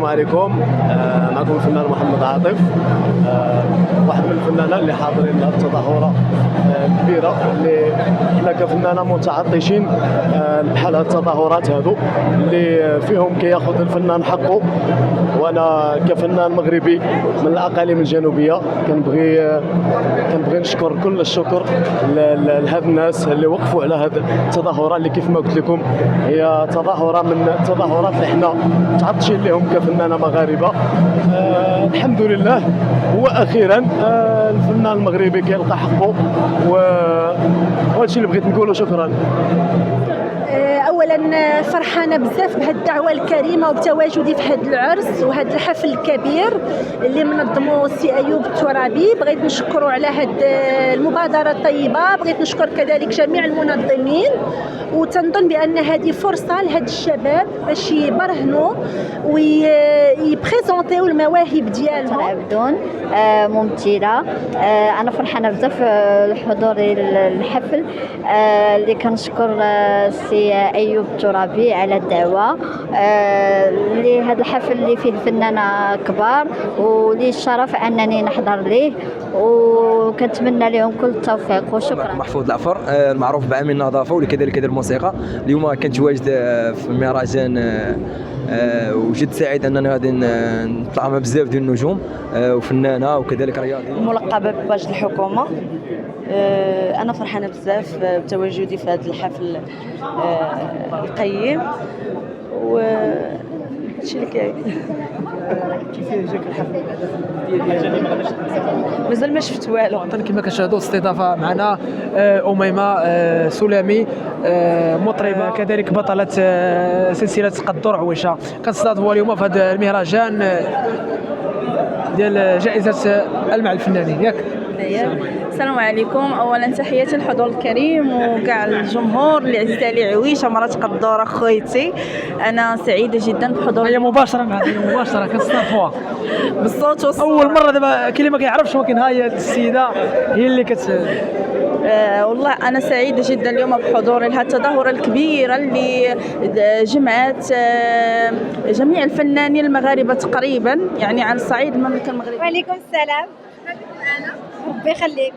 السلام عليكم. معكم الفنان محمد عاطف، واحد من الفنانين اللي حاضرين هذه التظاهره الكبيره اللي حنا كفنانه متعطشين بحال هاد التظاهرات هادو اللي فيهم كياخذ الفنان حقه. وانا كفنان مغربي من الاقاليم الجنوبيه كنبغي نشكر كل الشكر لهاد الناس اللي وقفوا على هاد التظاهره اللي كيف ما قلت لكم هي تظاهره من التظاهرات اللي حنا متعطشين لهم كفنانه مغاربه. الحمد لله هو اخيرا الفنان المغربي كيلقى حقه، وهذا الشيء اللي بغيت نقوله. شكرا. اولا فرحانه بزاف بهاد الدعوه الكريمه وبتواجدي في هذا العرس وهذا الحفل الكبير اللي منظمه السي ايوب الترابي. بغيت نشكروا على هاد المبادره الطيبه، بغيت نشكر كذلك جميع المنظمين، وتنظن بان هذه فرصه لهاد الشباب باش يبرهنوا ويبريزونطيو المواهب ديالهم. عبدون ممثله. انا فرحانه بزاف لحضوري الحفل اللي كنشكر السي ايوب الترابي على الدعوه لهذا الحفل اللي فيه الفنانه كبار، ولي الشرف انني نحضر ليه، وكنتمنى لهم كل التوفيق وشكرا. محفوظ العفر المعروف بعامل النظافه واللي كذلك يدير الموسيقى. اليوم كنت واجد في المهرجان وجد سعيد انني غادي نطلع مع بزاف ديال النجوم وفنانه وكذلك رياضي. ملقبه بباج الحكومه. انا فرحانه بزاف بتواجدي في هذا الحفل القيم هادشي اللي كاين. كيف جاك الحفل ديالي؟ مازال ما شفت والو. كما كنشاهدوا استضافه معنا أميمة سلامي، مطربه كذلك بطله سلسله قدور عويشه. كنستضافوا اليوم في هذا المهرجان ديال جائزه المع الفنانين. ياك السلام عليكم. اولا تحياتي للحضور الكريم وكاع الجمهور اللي عزيز عليه عويشه مرات قدوره خويتي. انا سعيده جدا بحضور. هي مباشره معنا، مباشره كنستضافوها بالصوت والصوره. اول مره دابا كاين اللي ما كيعرفش، ولكن هي السيده هي اللي والله انا سعيده جدا اليوم بحضوري لهذه التظاهره الكبيره اللي جمعت جميع الفنانين المغاربه تقريبا، يعني على صعيد المملكه المغربيه. وعليكم السلام. معنا ربي يخليك.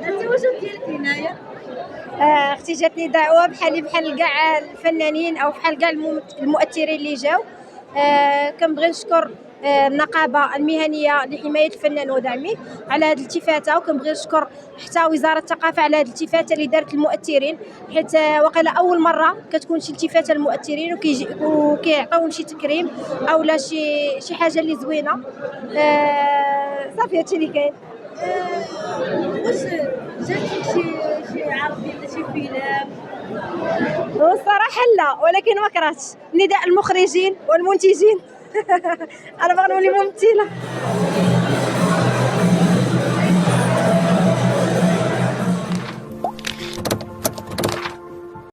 التواجد ديالك هنايا اختي جاتني دعوه بحال كاع الفنانين او بحال كاع المؤثرين اللي جاو. كنبغي نشكر النقابه المهنيه لحمايه الفنان ودعمه على هذه الالتفاته، وكنبغي نشكر حتى وزاره الثقافه على هذه الالتفاته اللي دارت المؤثرين، حيت وقيلا اول مره كتكون شي التفاته للمؤثرين وكيعطيوهم شي تكريم او لا شي حاجه اللي زوينه. صافي هادشي اللي كاين. واش جاتك شي عرض ولا شي فيلم؟ والصراحه لا، ولكن ما كرهتش نداء المخرجين والمنتجين. انا باغا نولي ممثله.